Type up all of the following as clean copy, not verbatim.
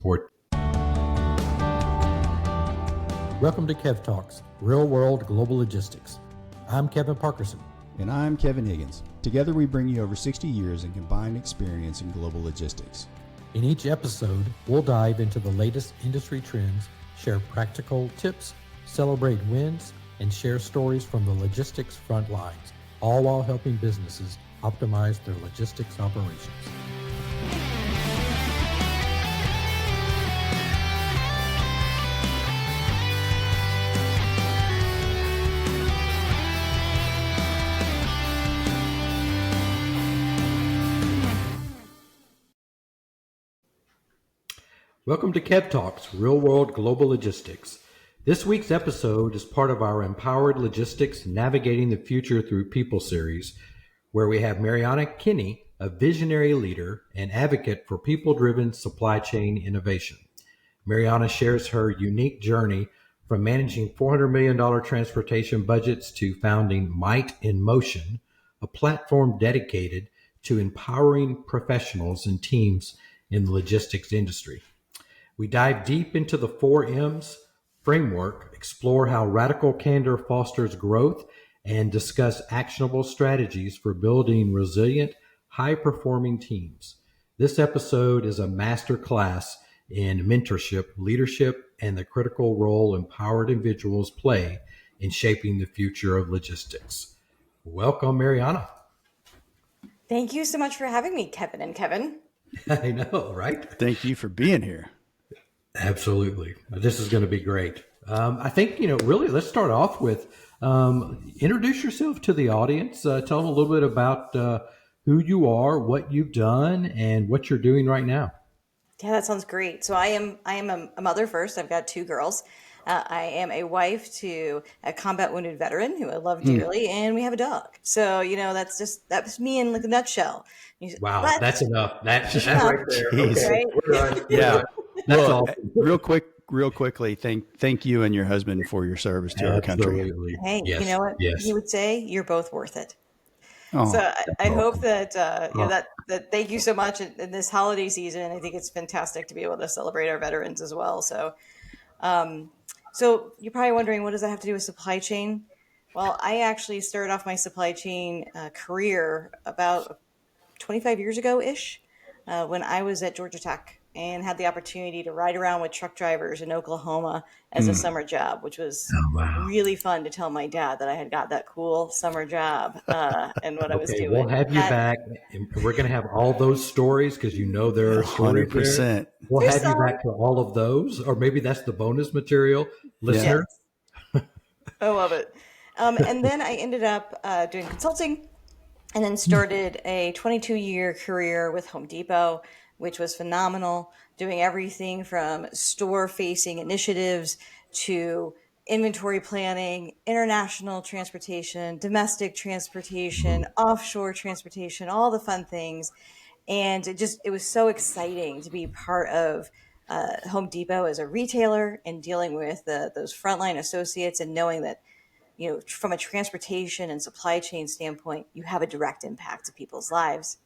Port. Welcome to Kev Talks, Real World Global Logistics. I'm Kevin Parkerson. And I'm Kevin Higgins. Together we bring you over 60 years in combined experience in global logistics. In each episode, we'll dive into the latest industry trends, share practical tips, celebrate wins, and share stories from the logistics front lines, all while helping businesses optimize their logistics operations. Welcome to Kev Talks, Real World Global Logistics. This week's episode is part of our Empowered Logistics Navigating the Future Through People series, where we have Marianna Kinnee, a visionary leader and advocate for people-driven supply chain innovation. Marianna shares her unique journey from managing $400 million transportation budgets to founding Might in Motion, a platform dedicated to empowering professionals and teams in the logistics industry. We dive deep into the 4M's framework, explore how radical candor fosters growth, and discuss actionable strategies for building resilient, high-performing teams. This episode is a masterclass in mentorship, leadership, and the critical role empowered individuals play in shaping the future of logistics. Welcome, Marianna. Thank you so much for having me, Kevin and Kevin. I know, right? Thank you for being here. Absolutely. This is going to be great. I think, really, let's start off with introduce yourself to the audience. Tell them a little bit about who you are, what you've done, and what you're doing right now. Yeah, that sounds great. So I am a mother first. I've got two girls. I am a wife to a combat wounded veteran who I love dearly, and we have a dog. So, that's me in like a nutshell. Wow, that's enough. That's right there. Jeez. Okay, we're done. Yeah. That's well, awesome. Real quickly, thank you and your husband for your service to our country. Absolutely. Hey, Yes. you know what? Yes. He would say you're both worth it. Oh, So I hope that that thank you so much in this holiday season. I think it's fantastic to be able to celebrate our veterans as well. So, so you're probably wondering, what does that have to do with supply chain? Well, I actually started off my supply chain career about 25 years ago-ish when I was at Georgia Tech and had the opportunity to ride around with truck drivers in Oklahoma as a summer job, which was really fun to tell my dad that I had got that cool summer job and what I was doing. We'll have you back. And we're going to have all those stories because there are stories 100%. there. We'll have you back for all of those, or maybe that's the bonus material, listener. Yes. I love it. And then I ended up doing consulting and then started a 22-year career with Home Depot, which was phenomenal, doing everything from store-facing initiatives to inventory planning, international transportation, domestic transportation, offshore transportation, all the fun things. And it was so exciting to be part of Home Depot as a retailer and dealing with those frontline associates and knowing that, from a transportation and supply chain standpoint, you have a direct impact to people's lives.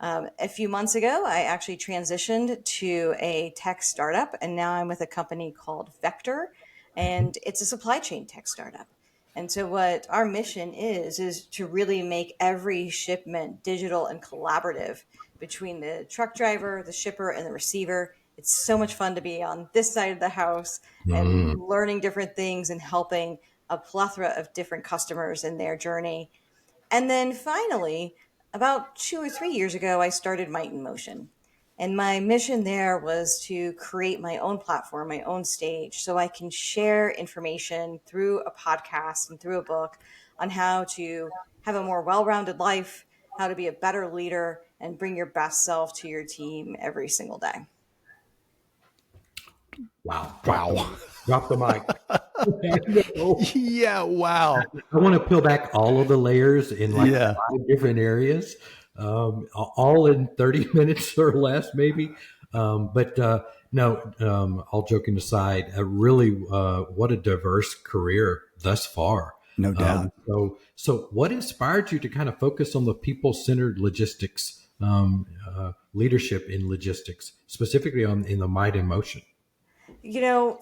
A few months ago, I actually transitioned to a tech startup, and now I'm with a company called Vector, and it's a supply chain tech startup. And so what our mission is to really make every shipment digital and collaborative between the truck driver, the shipper, and the receiver. It's so much fun to be on this side of the house and learning different things and helping a plethora of different customers in their journey. And then finally, about 2 or 3 years ago, I started Might in Motion. And my mission there was to create my own platform, my own stage, so I can share information through a podcast and through a book on how to have a more well-rounded life, how to be a better leader, and bring your best self to your team every single day. Wow. Drop the mic. yeah, wow. I want to peel back all of the layers in 5 different areas, all in 30 minutes or less, maybe. But all joking aside, really, what a diverse career thus far. No doubt. So what inspired you to kind of focus on the people-centered logistics leadership in logistics, specifically in the might and motion?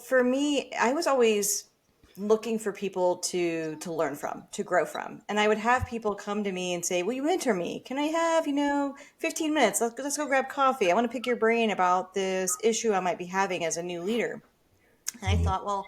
For me, I was always looking for people to learn from, to grow from. And I would have people come to me and say, "Will you mentor me? Can I have, 15 minutes? Let's go grab coffee. I want to pick your brain about this issue I might be having as a new leader." And I thought, well,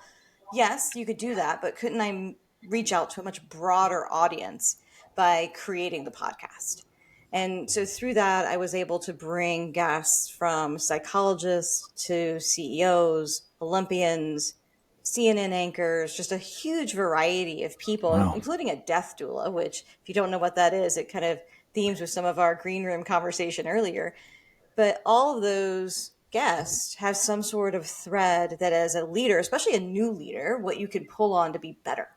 yes, you could do that, but couldn't I reach out to a much broader audience by creating the podcast? And so through that, I was able to bring guests from psychologists to CEOs, Olympians, CNN anchors, just a huge variety of people, Wow. including a death doula, which, if you don't know what that is, it kind of themes with some of our green room conversation earlier. But all of those guests have some sort of thread that, as a leader, especially a new leader, what you can pull on to be better.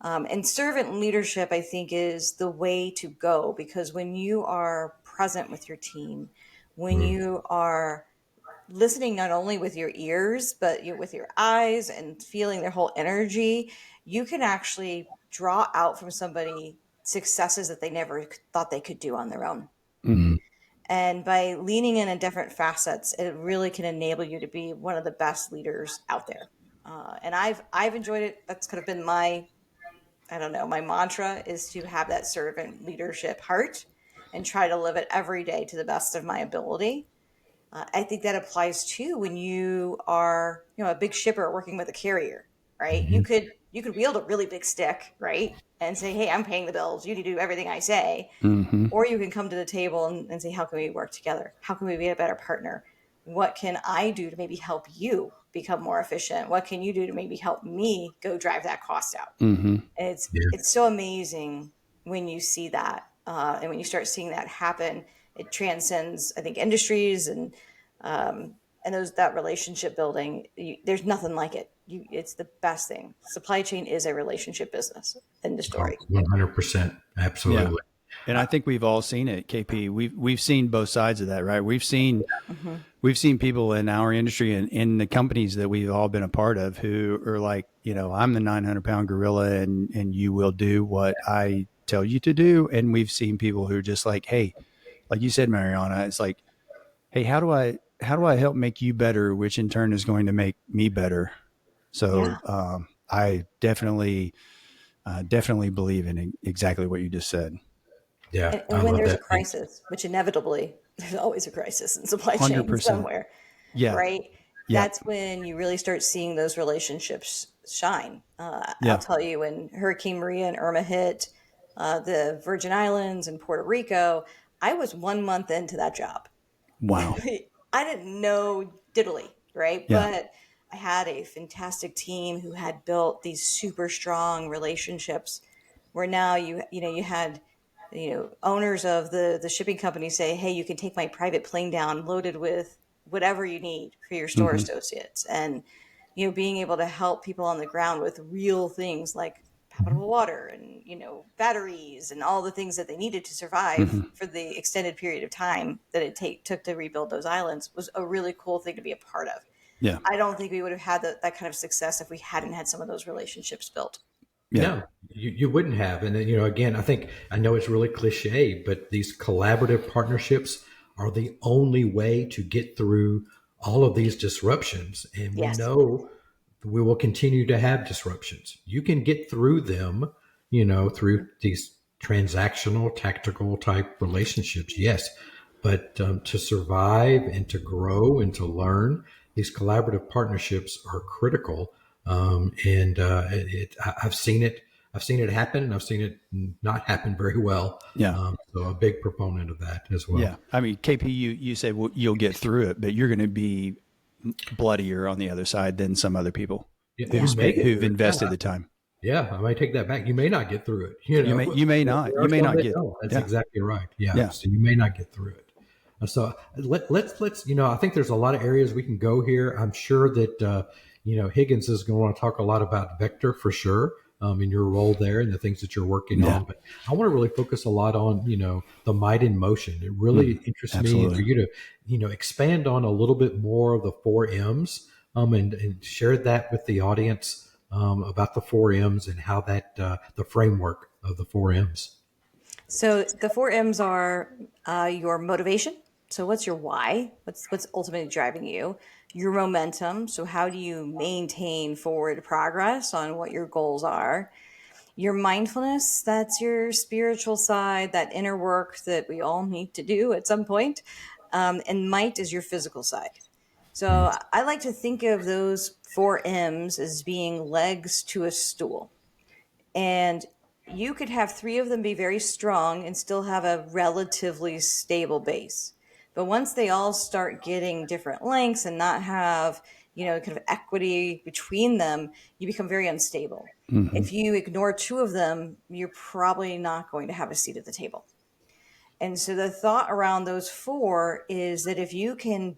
And servant leadership, I think, is the way to go, because when you are present with your team, when you are listening not only with your ears, but with your eyes and feeling their whole energy, you can actually draw out from somebody successes that they never thought they could do on their own. Mm-hmm. And by leaning in different facets, it really can enable you to be one of the best leaders out there. And I've enjoyed it. That's kind of been my mantra is to have that servant leadership heart and try to live it every day to the best of my ability. I think that applies too when you are, a big shipper working with a carrier, right? Mm-hmm. You could wield a really big stick, right? And say, "Hey, I'm paying the bills. You need to do everything I say." Mm-hmm. Or you can come to the table and say, "How can we work together? How can we be a better partner? What can I do to maybe help you become more efficient? What can you do to maybe help me go drive that cost out?" Mm-hmm. And it's so amazing when you see that, and when you start seeing that happen. It transcends, I think, industries and that relationship building. There's nothing like it. It's the best thing. Supply chain is a relationship business. End of Oh, story. 100%. Absolutely. Yeah. And I think we've all seen it, KP. We've seen both sides of that, right? We've seen people in our industry and in the companies that we've all been a part of who are like, I'm the 900-pound gorilla and you will do what I tell you to do. And we've seen people who are just like, hey, like you said, Mariana, it's like, hey, how do I help make you better, which in turn is going to make me better. So Yeah. I definitely believe in exactly what you just said. Yeah, I And when love there's a that. crisis, which inevitably there's always a crisis in supply chain 100%. somewhere, Yeah. right? Yeah. That's when you really start seeing those relationships shine. I'll Yeah. tell you, when Hurricane Maria and Irma hit the Virgin Islands and Puerto Rico, I was 1 month into that job. Wow. I didn't know diddly, right? Yeah. But I had a fantastic team who had built these super strong relationships where now you had owners of the shipping company say, "Hey, you can take my private plane down loaded with whatever you need for your store Mm-hmm. associates." And being able to help people on the ground with real things like Mhm. potable water and batteries and all the things that they needed to survive Mm-hmm. for the extended period of time that took to rebuild those islands was a really cool thing to be a part of. Yeah. I don't think we would have had that kind of success if we hadn't had some of those relationships built. Yeah. No, you wouldn't have. And then, again, I know it's really cliche, but these collaborative partnerships are the only way to get through all of these disruptions. And we Yes. know we will continue to have disruptions. You can get through them, through these transactional, tactical type relationships. Yes. But to survive and to grow and to learn, these collaborative partnerships are critical. I've seen it. I've seen it happen, and I've seen it not happen very well. Yeah. So a big proponent of that as well. Yeah. I mean, KP, you said you'll get through it, but you're going to be bloodier on the other side than some other people Yeah. who've invested the time. Yeah, I might take that back. You may not get through it. You may not. There You are may some not that get. don't. That's Yeah. exactly right. Yeah. Yeah. So you may not get through it. So let's I think there's a lot of areas we can go here. I'm sure that Higgins is going to want to talk a lot about Vector for sure. In your role there and the things that you're working on, but I want to really focus a lot on the might in motion. It really interests me for you to expand on a little bit more of the 4 M's and share that with the audience about the 4 M's and how that the framework of the 4 M's. So the four M's are your motivation. So what's your why? What's ultimately driving you? Your momentum. So how do you maintain forward progress on what your goals are? Your mindfulness, that's your spiritual side, that inner work that we all need to do at some point. And might is your physical side. So I like to think of those four M's as being legs to a stool. And you could have three of them be very strong and still have a relatively stable base. But once they all start getting different lengths and not have, kind of equity between them, you become very unstable. Mm-hmm. If you ignore two of them, you're probably not going to have a seat at the table. And so the thought around those four is that if you can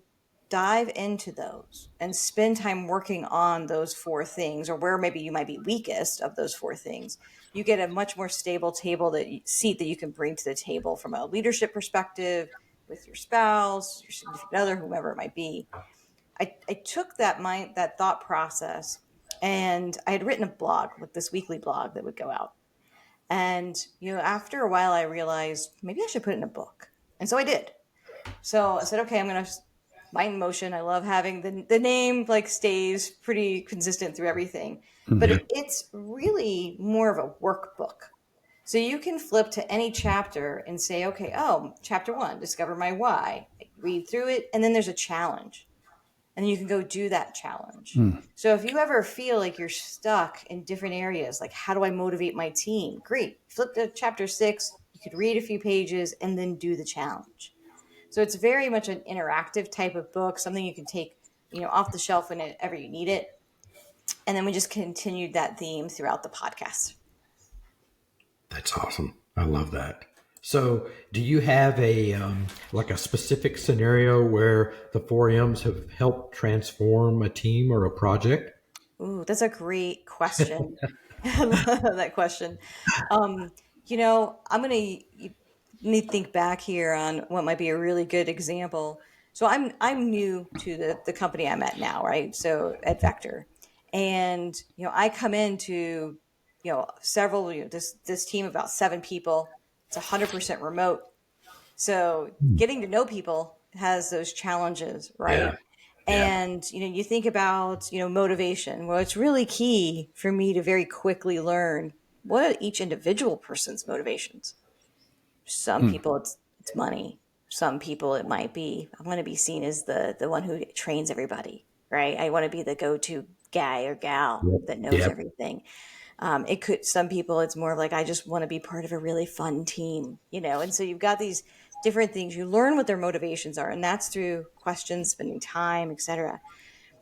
dive into those and spend time working on those four things, or where maybe you might be weakest of those four things, you get a much more stable seat that you can bring to the table from a leadership perspective with your spouse, your significant other, whomever it might be. I took that thought process, and I had written a blog with this weekly blog that would go out. And, after a while, I realized maybe I should put it in a book. And so I did. So I said, okay, I'm going to Mind in Motion. I love having the name like stays pretty consistent through everything, but Mm-hmm. it's really more of a workbook. So you can flip to any chapter and say, okay, oh, chapter 1, discover my why. Read through it, and then there's a challenge, and you can go do that challenge. Mm. So if you ever feel like you're stuck in different areas, like how do I motivate my team? Great. Flip to chapter 6. You could read a few pages and then do the challenge. So it's very much an interactive type of book, something you can take, off the shelf whenever you need it. And then we just continued that theme throughout the podcast. That's awesome. I love that. So, do you have like a specific scenario where the 4Ms have helped transform a team or a project? Ooh, that's a great question. I love that question. Um, I'm going to need to think back here on what might be a really good example. So I'm new to the company I'm at now, right? So at Vector. And, I come into, several, this team of about 7 people. It's 100% remote. So getting to know people has those challenges, right? Yeah. Yeah. And, you think about, motivation. Well, it's really key for me to very quickly learn what are each individual person's motivations. Some Mm. people it's money. Some people it might be, I want to be seen as the one who trains everybody, right? I want to be the go-to guy or gal Yep. that knows Yep. everything. Some people it's more of like, I just want to be part of a really fun team, and so you've got these different things. You learn what their motivations are, and that's through questions, spending time, etc.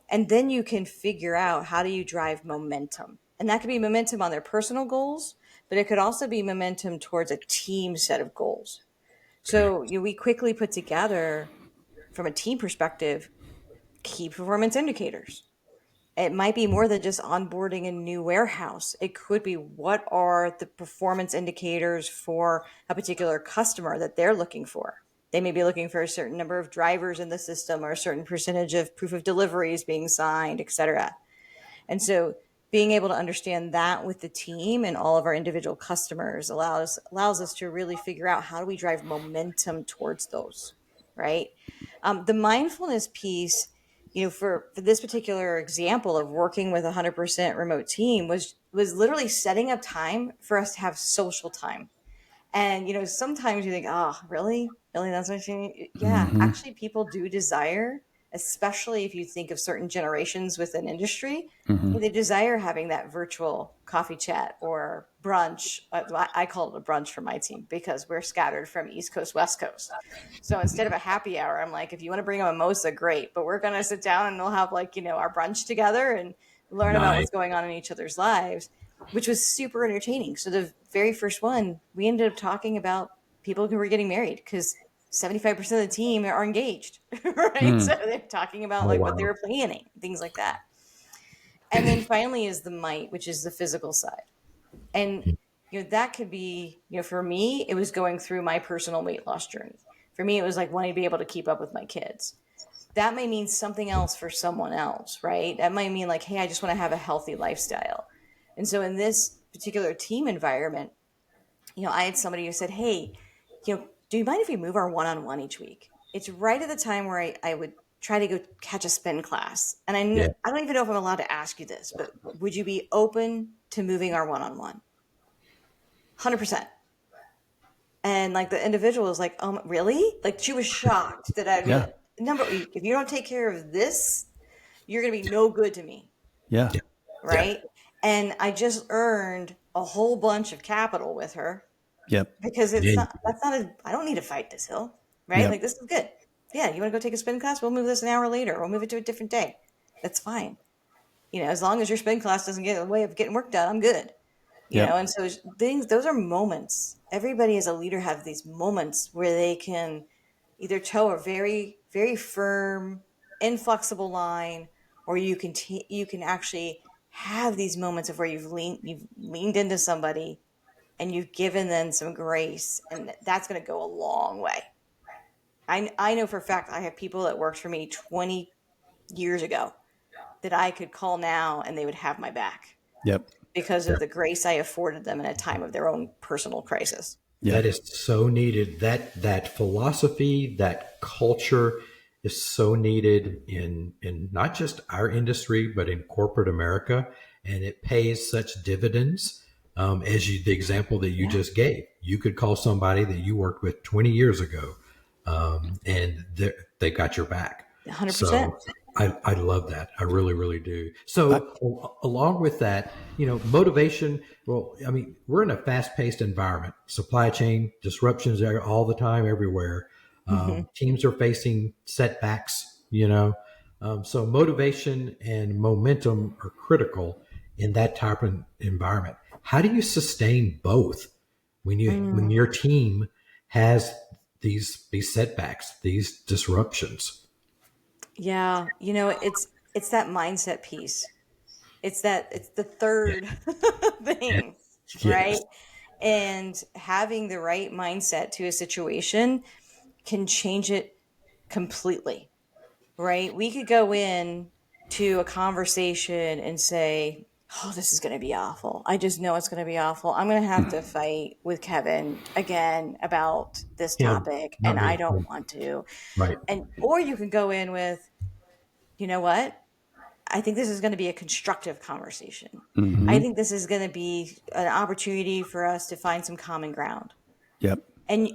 And then you can figure out how do you drive momentum. And that could be momentum on their personal goals, but it could also be momentum towards a team set of goals. Okay. So we quickly put together, from a team perspective, key performance indicators. It might be more than just onboarding a new warehouse. It could be, what are the performance indicators for a particular customer that they're looking for? They may be looking for a certain number of drivers in the system, or a certain percentage of proof of deliveries being signed, et cetera. And so being able to understand that with the team and all of our individual customers allows us to really figure out how do we drive momentum towards those, right? The mindfulness piece, for this particular example of working with a 100% remote team was literally setting up time for us to have social time. And, sometimes you think, oh, really? Really? That's what you need? Yeah, Mm-hmm. actually, people do desire, especially if you think of certain generations within industry, Mm-hmm. they desire having that virtual coffee chat or brunch. I call it a brunch for my team because we're scattered from East Coast, West Coast. So instead of a happy hour, I'm like, if you want to bring a mimosa, great. But we're going to sit down and we'll have our brunch together and learn about Nice. what's going on in each other's lives, which was super entertaining. So the very first one, we ended up talking about people who were getting married because 75% of the team are engaged, right? Mm. So they're talking about Oh, like what they wow. were planning, things like that. And then finally is the might, which is the physical side. And that could be, for me, it was going through my personal weight loss journey. For me, it was like wanting to be able to keep up with my kids. That may mean something else for someone else, right? That might mean like, hey, I just want to have a healthy lifestyle. And so in this particular team environment, I had somebody who said, hey, do you mind if we move our one-on-one each week? It's right at the time where I would try to go catch a spin class. And Yeah. I don't even know if I'm allowed to ask you this, but would you be open to moving our one-on-one? 100%. And like the individual was like, really? Like she was shocked that I'd be Yeah. like, number, if you don't take care of this, you're going to be no good to me. Yeah. Yeah. Yeah. Right. And I just earned a whole bunch of capital with her Yep. because Yeah. I don't need to fight this hill. Right. Yep. Like this is good. Yeah. You want to go take a spin class? We'll move this an hour later. We'll move it to a different day. That's fine. As long as your spin class doesn't get in the way of getting work done, I'm good. Yep. And so those are moments. Everybody as a leader have these moments where they can either toe a very, very firm, inflexible line, or you can actually have these moments of where you've leaned into somebody and you've given them some grace, and that's going to go a long way. I know for a fact I have people that worked for me 20 years ago that I could call now and they would have my back Yep. because of the grace I afforded them in a time of their own personal crisis. Yeah. That is so needed. That philosophy, that culture is so needed in not just our industry, but in corporate America. And it pays such dividends. The example that you just gave, you could call somebody that you worked with 20 years ago, and they got your back. 100%. So I love that. I really, really do. So along with that, motivation. Well, I mean, we're in a fast-paced environment. Supply chain disruptions are all the time, everywhere. Teams are facing setbacks. So motivation and momentum are critical in that type of environment. How do you sustain both when your team has these setbacks, these disruptions? Yeah, it's that mindset piece. It's the third thing, right? Yes. And having the right mindset to a situation can change it completely, right? We could go in to a conversation and say, "Oh, this is going to be awful. I just know it's going to be awful. I'm going to have to fight with Kevin again about this Yeah. topic, Not and I me. don't want to." Right. Or you can go in with, you know what? I think this is going to be a constructive conversation. I Mm-hmm. think this is going to be an opportunity for us to find some common ground. Yep. And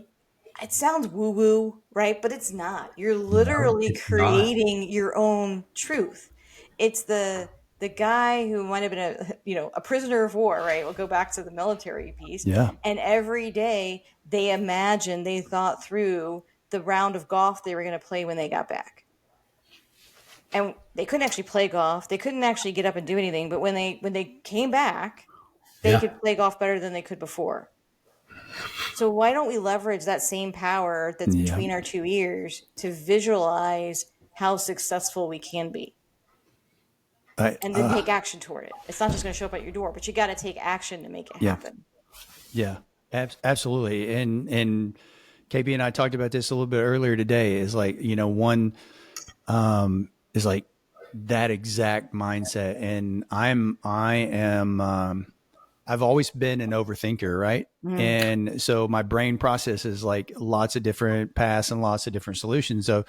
it sounds woo woo, right? But it's not. You're No, literally it's not. creating your own truth. It's the guy who might have been a prisoner of war, right? We'll go back to the military piece. Yeah. And every day they thought through the round of golf they were going to play when they got back. And they couldn't actually play golf. They couldn't actually get up and do anything. But when they came back, they Yeah. could play golf better than they could before. So why don't we leverage that same power that's Yeah. between our two ears to visualize how successful we can be, and then take action toward it? It's not just going to show up at your door, but you got to take action to make it Yeah. happen. Yeah, absolutely. And KB and I talked about this a little bit earlier today. Is like, one is like that exact mindset. And I've always been an overthinker, right? And so my brain processes like lots of different paths and lots of different solutions. So,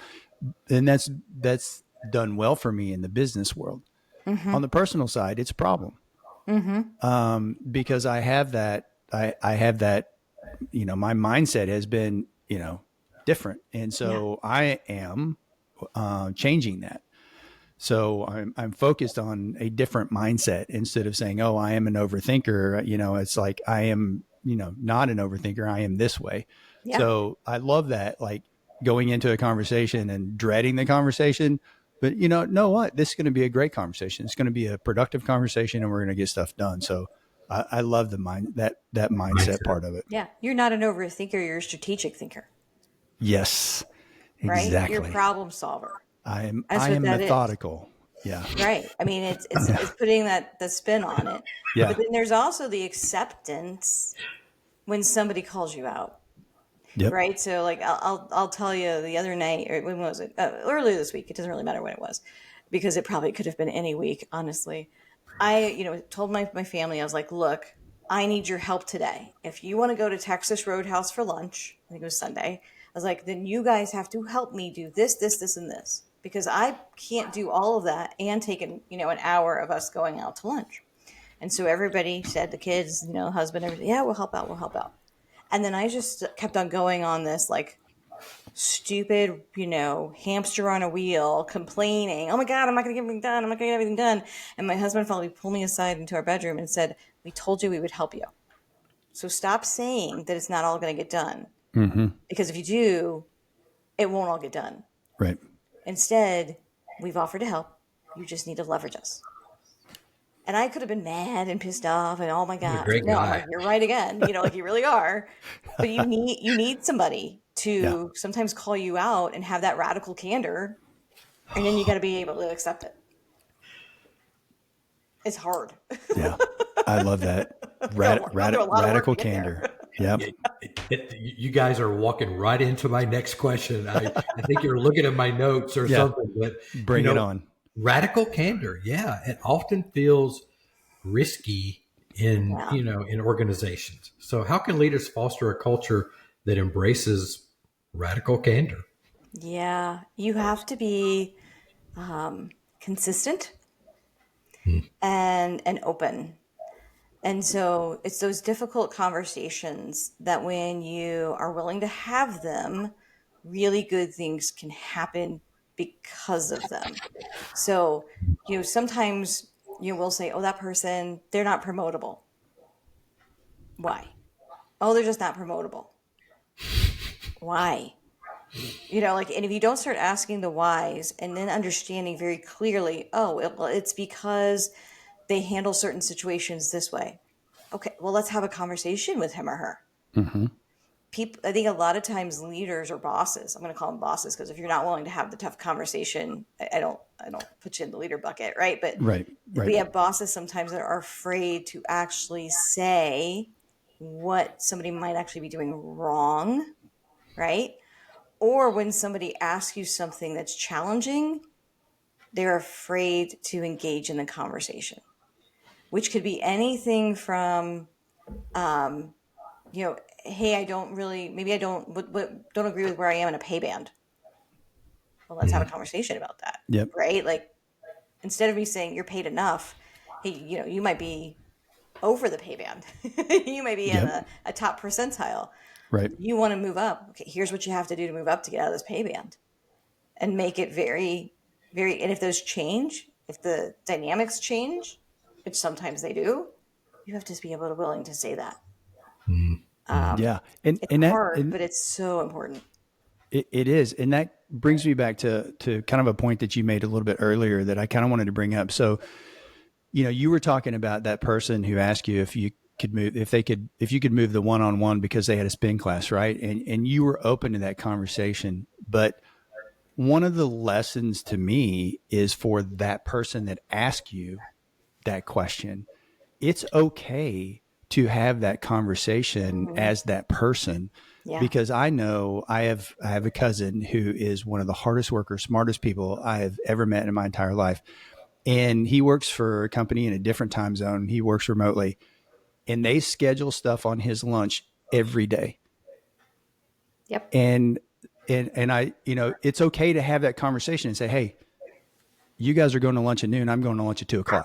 and that's done well for me in the business world. On the personal side, it's a problem. Because I have that, I have that, my mindset has been, different. And so I am changing that. So I'm focused on a different mindset instead of saying, oh, I am an overthinker. It's like, I am, not an overthinker. I am this way. Yeah. So I love that, like going into a conversation and dreading the conversation. But know what? This is going to be a great conversation. It's going to be a productive conversation, and we're going to get stuff done. So I love the that mindset part of it. Yeah. You're not an overthinker. You're a strategic thinker, Yes, right? exactly. You're a problem solver. I am That's what that is. methodical. Yeah. Right. I mean, it's putting the spin on it. Yeah. But then there's also the acceptance when somebody calls you out. Yep. Right. So like, I'll tell you the other night, or when was it? Earlier this week. It doesn't really matter when it was, because it probably could have been any week, honestly. I, told my family, I was like, look, I need your help today. If you want to go to Texas Roadhouse for lunch, I think it was Sunday, I was like, then you guys have to help me do this, this, this, and this, because I can't do all of that and take an hour of us going out to lunch. And so everybody said, the kids, husband, everything, yeah, we'll help out, we'll help out. And then I just kept on going on this like stupid, hamster on a wheel, complaining, oh my God, I'm not going to get everything done. I'm not going to get everything done. And my husband finally pulled me aside into our bedroom and said, we told you we would help you. So stop saying that it's not all going to get done. Mm-hmm. Because if you do, it won't all get done. Right. Instead, we've offered to help. You just need to leverage us. And I could have been mad and pissed off and, oh my God, no, like, you're right again. Like you really are. But you need somebody to sometimes call you out and have that radical candor. And then you got to be able to accept it. It's hard. Yeah. I love that. Radical candor. Yep. You guys are walking right into my next question. I think you're looking at my notes or something, but bring it on. Radical candor. Yeah. It often feels risky in organizations. So how can leaders foster a culture that embraces radical candor? Yeah. You have to be consistent and open. And so it's those difficult conversations that when you are willing to have them, really good things can happen because of them. So, sometimes we'll say, oh, that person, they're not promotable. Why? Oh, they're just not promotable. Why? And if you don't start asking the whys and then understanding very clearly, oh, it's because they handle certain situations this way. Okay, well, let's have a conversation with him or her. Mm-hmm. I think a lot of times leaders or bosses, I'm going to call them bosses, because if you're not willing to have the tough conversation, I don't put you in the leader bucket, right? But right. We have bosses sometimes that are afraid to actually say what somebody might actually be doing wrong, right? Or when somebody asks you something that's challenging, they're afraid to engage in the conversation, which could be anything from, hey, I don't agree with where I am in a pay band. Well, let's have a conversation about that. Yep. Right? Like, instead of me saying you're paid enough, hey, you might be over the pay band. You might be in a top percentile. Right. You want to move up. Okay, here's what you have to do to move up to get out of this pay band. And make it very, very, and if those change, if the dynamics change, which sometimes they do, you have to be willing to say that. It's hard, but it's so important. It is. And that brings me back to kind of a point that you made a little bit earlier that I kind of wanted to bring up. So, you were talking about that person who asked you if you could move, if you could move the one-on-one because they had a spin class, right? And you were open to that conversation. But one of the lessons to me is for that person that asked you that question, it's okay to have that conversation as that person. Yeah. Because I know I have a cousin who is one of the hardest workers, smartest people I have ever met in my entire life. And he works for a company in a different time zone. He works remotely, and they schedule stuff on his lunch every day. Yep. And I, it's okay to have that conversation and say, hey, you guys are going to lunch at noon. I'm going to lunch at 2:00.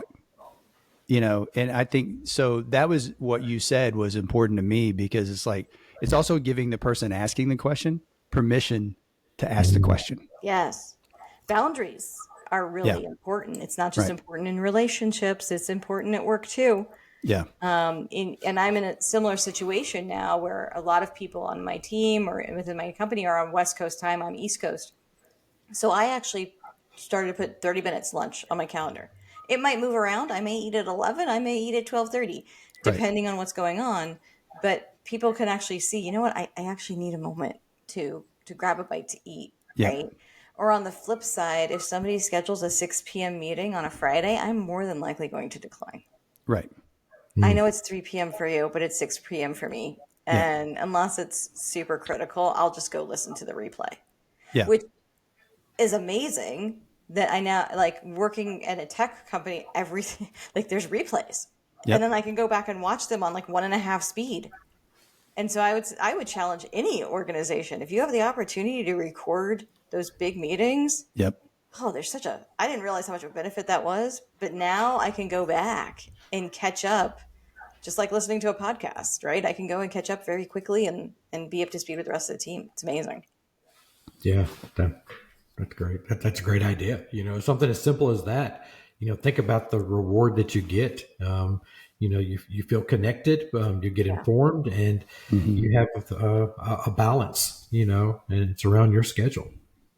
And I think, so that was what you said was important to me, because it's like, it's also giving the person asking the question permission to ask the question. Yes. Boundaries are really important. It's not just important in relationships. It's important at work too. Yeah. And I'm in a similar situation now where a lot of people on my team or within my company are on West Coast time. I'm East Coast. So I actually started to put 30 minutes lunch on my calendar. It might move around. I may eat at 11. I may eat at 12:30, depending on what's going on. But people can actually see, you know what? I actually need a moment to grab a bite to eat, right? Or on the flip side, if somebody schedules a 6 p.m. meeting on a Friday, I'm more than likely going to decline. Right. I know it's 3 p.m. for you, but it's 6 p.m. for me. And unless it's super critical, I'll just go listen to the replay. Yeah. Which is amazing that I now, like, working at a tech company, everything, like, there's replays. And Yep. then I can go back and watch them on like 1.5 speed. And so I would challenge any organization, if you have the opportunity to record those big meetings. Yep. Oh, I didn't realize how much of a benefit that was, but now I can go back and catch up, just like listening to a podcast, right? I can go and catch up very quickly and be up to speed with the rest of the team. It's amazing. Yeah, that's great. That's a great idea. Something as simple as that. Think about the reward that you get. You feel connected, you get Yeah. informed, and Hmm. you have a balance. And it's around your schedule.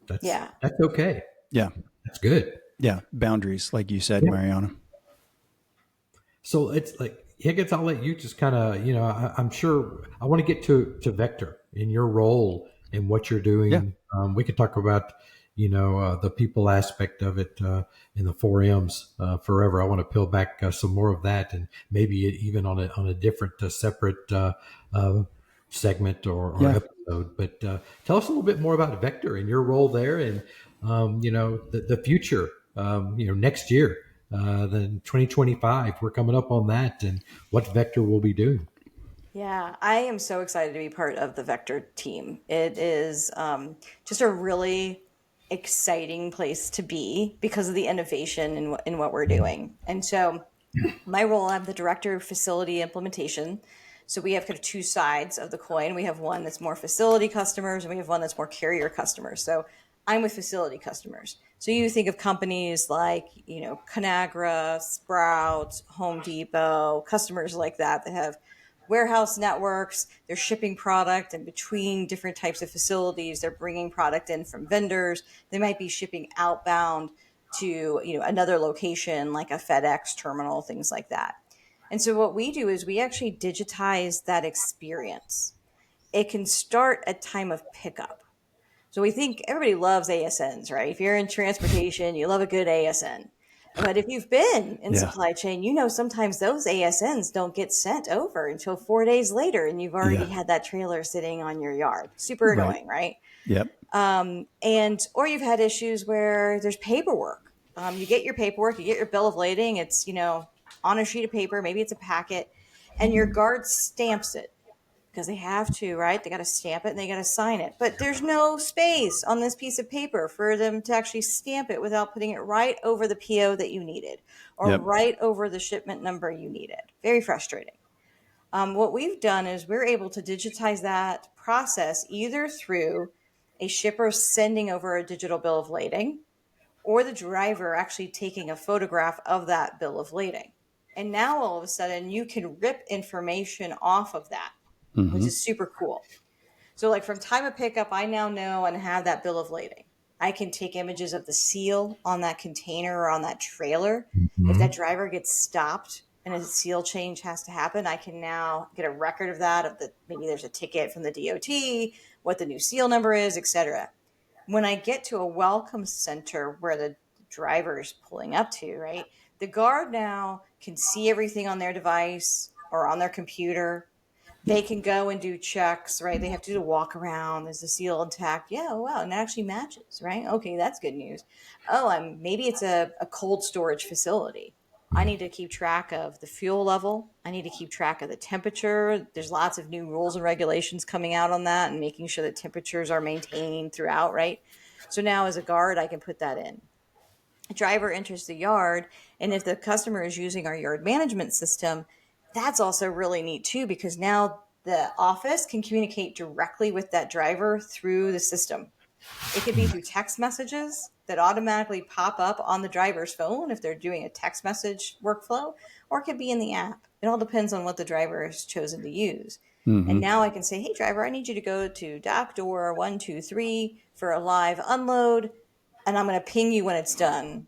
That's Yeah. that's okay. Yeah. That's good. Yeah. Boundaries, like you said, Yeah. Mariana. So it's like Higgins. I'll let you just kind of. I'm sure I want to get to Vector in your role and what you're Yeah. doing. We could talk about the people aspect of it in the 4Ms forever. I want to peel back some more of that, and maybe even on a different separate segment or Yeah. episode. But tell us a little bit more about Vector and your role there, and the future. Next year, then 2025. We're coming up on that, and what Vector will be doing. Yeah, I am so excited to be part of the Vector team. It is just a really exciting place to be because of the innovation in what we're doing. And so, my role, I'm the director of facility implementation. So we have kind of two sides of the coin. We have one that's more facility customers, and we have one that's more carrier customers. So I'm with facility customers. So you think of companies like, Conagra, Sprouts, Home Depot, customers like that have warehouse networks. They're shipping product and between different types of facilities. They're bringing product in from vendors. They might be shipping outbound to another location like a FedEx terminal, things like that. And so what we do is we actually digitize that experience. It can start at time of pickup. So we think everybody loves ASNs, right? If you're in transportation, you love a good ASN. But if you've been in Yeah. supply chain, sometimes those ASNs don't get sent over until 4 days later, and you've already Yeah. had that trailer sitting on your yard. Super Right. annoying, right? Yep. Or you've had issues where there's paperwork. You get your paperwork, you get your bill of lading. It's on a sheet of paper, maybe it's a packet, and your guard stamps it because they have to, right? They got to stamp it and they got to sign it. But there's no space on this piece of paper for them to actually stamp it without putting it right over the PO that you needed or Yep. right over the shipment number you needed. Very frustrating. What we've done is we're able to digitize that process either through a shipper sending over a digital bill of lading or the driver actually taking a photograph of that bill of lading. And now all of a sudden you can rip information off of that, which Hmm. is super cool. So like from time of pickup, I now know and have that bill of lading. I can take images of the seal on that container or on that trailer. If that Mhm. driver gets stopped and a seal change has to happen, I can now get a record of that, maybe there's a ticket from the DOT, what the new seal number is, etc. When I get to a welcome center where the driver is pulling up to, right? The guard now can see everything on their device or on their computer. They can go and do checks, right? They have to do a walk around. Is the seal intact? Yeah, oh, wow, and it actually matches, right? Okay, that's good news. Oh, maybe it's a cold storage facility. I need to keep track of the fuel level. I need to keep track of the temperature. There's lots of new rules and regulations coming out on that and making sure that temperatures are maintained throughout, right? So now as a guard, I can put that in. A driver enters the yard, and if the customer is using our yard management system, that's also really neat too, because now the office can communicate directly with that driver through the system. It could be through text messages that automatically pop up on the driver's phone if they're doing a text message workflow, or it could be in the app. It all depends on what the driver has chosen to use. And Hmm. now I can say, hey, driver, I need you to go to dock door 123 for a live unload, and I'm going to ping you when it's done.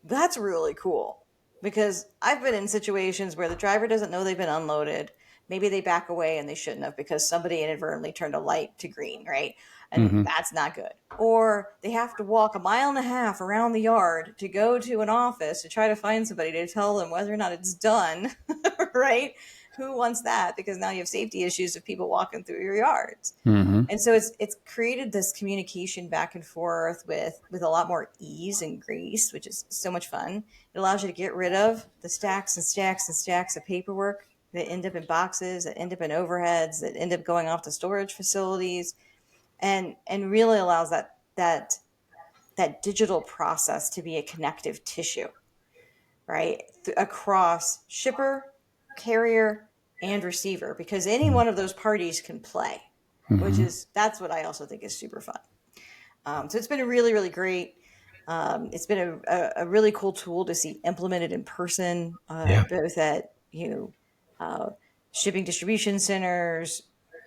That's really cool because I've been in situations where the driver doesn't know they've been unloaded. Maybe they back away and they shouldn't have because somebody inadvertently turned a light to green, right? And Hmm. that's not good. Or they have to walk 1.5 miles around the yard to go to an office to try to find somebody to tell them whether or not it's done, right? who wants that? Because now you have safety issues of people walking through your yards. And so it's created this communication back and forth with a lot more ease and grace, which is so much fun. It allows you to get rid of the stacks and stacks and stacks of paperwork that end up in boxes, that end up in overheads, that end up going off to storage facilities, and really allows that digital process to be a connective tissue, right? Across shipper, carrier, and receiver, because any one of those parties can play, that's what I also think is super fun. So it's been really, really great. It's been a really cool tool to see implemented in person, both at, shipping distribution centers,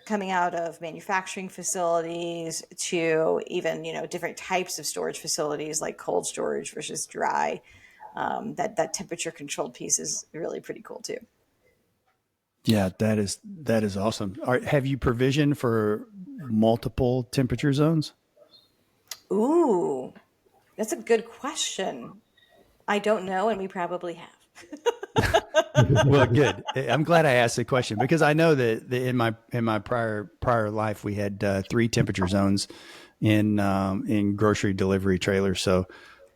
coming out of manufacturing facilities, to even, different types of storage facilities like cold storage versus dry. That temperature controlled piece is really pretty cool too. Yeah, that is awesome. Have you provisioned for multiple temperature zones? Ooh, that's a good question. I don't know, and we probably have. Well, good. I'm glad I asked the question, because I know that in my prior life we had 3 temperature zones in grocery delivery trailers. So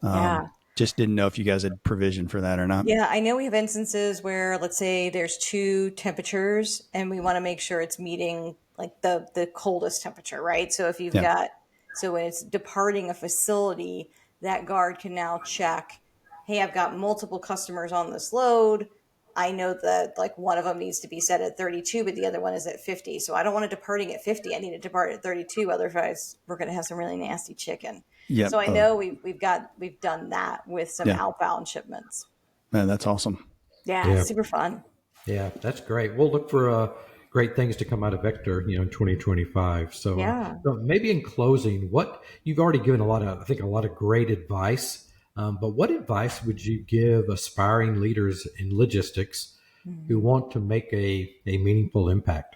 Yeah. just didn't know if you guys had provision for that or not. Yeah, I know we have instances where, let's say there's 2 temperatures and we want to make sure it's meeting like the coldest temperature, right? So if you've got, so when it's departing a facility, that guard can now check, hey, I've got multiple customers on this load. I know that like one of them needs to be set at 32, but the other one is at 50. So I don't want it departing at 50. I need it to depart at 32. Otherwise, we're going to have some really nasty chicken. Yep. So I know we've done that with some outbound shipments. Man, that's awesome. Yeah, super fun. Yeah, that's great. We'll look for great things to come out of Vector, in 2025. So, so maybe in closing, what you've already given a lot of great advice. But what advice would you give aspiring leaders in logistics who want to make a meaningful impact?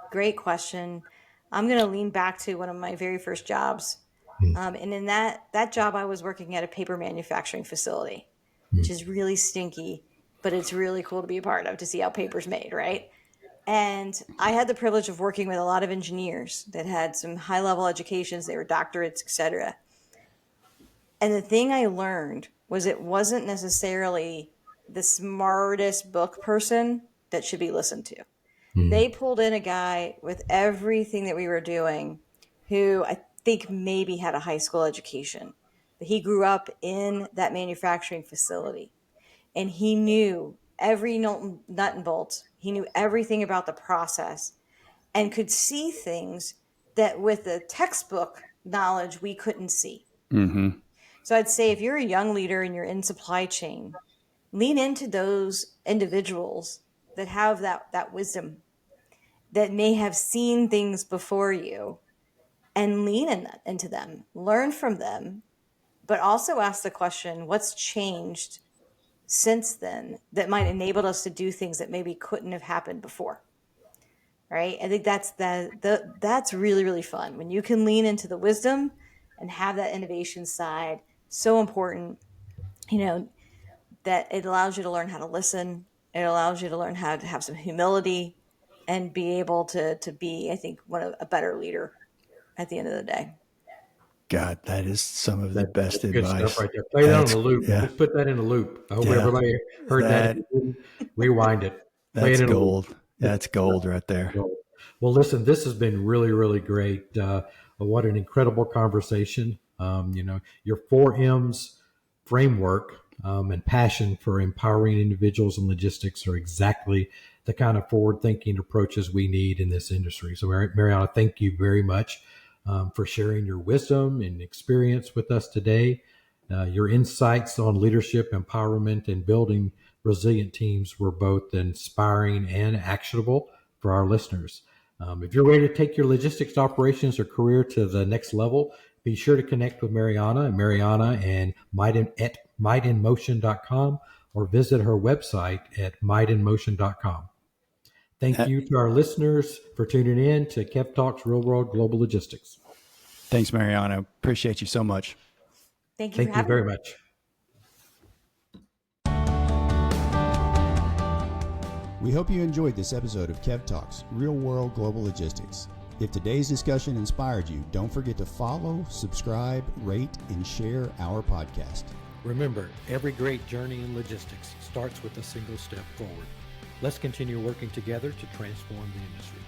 Great question. I'm going to lean back to one of my very first jobs. And in that job, I was working at a paper manufacturing facility, which is really stinky, but it's really cool to be a part of, to see how paper's made, right? And I had the privilege of working with a lot of engineers that had some high-level educations. They were doctorates, et cetera. And the thing I learned was it wasn't necessarily the smartest book person that should be listened to. They pulled in a guy with everything that we were doing who I think maybe had a high school education, but he grew up in that manufacturing facility, and he knew every nut and bolt. He knew everything about the process and could see things that with the textbook knowledge we couldn't see. So I'd say if you're a young leader and you're in supply chain, lean into those individuals that have that wisdom, that may have seen things before you, and lean into them, learn from them, but also ask the question, what's changed since then that might enable us to do things that maybe couldn't have happened before, right? I think that's really, really fun. When you can lean into the wisdom and have that innovation side, so important, that it allows you to learn how to listen. It allows you to learn how to have some humility and be able to be, I think, a better leader at the end of the day. God, that is some of the best good advice. Stuff right there. Play that on the loop. Yeah. Just put that in the loop. I hope everybody heard that. Rewind it. That's gold. That's gold right there. Well, listen, this has been really, really great. What an incredible conversation. Your 4M's framework and passion for empowering individuals in logistics are exactly the kind of forward-thinking approaches we need in this industry. So, Mariana, thank you very much for sharing your wisdom and experience with us today. Your insights on leadership, empowerment, and building resilient teams were both inspiring and actionable for our listeners. If you're ready to take your logistics operations or career to the next level, be sure to connect with Mariana and mightinmotion.com, or visit her website at mightinmotion.com. Thank you to our listeners for tuning in to Kev Talks Real World Global Logistics. Thanks, Mariana. Appreciate you so much. Thank you very much. We hope you enjoyed this episode of Kev Talks, Real World Global Logistics. If today's discussion inspired you, don't forget to follow, subscribe, rate, and share our podcast. Remember, every great journey in logistics starts with a single step forward. Let's continue working together to transform the industry.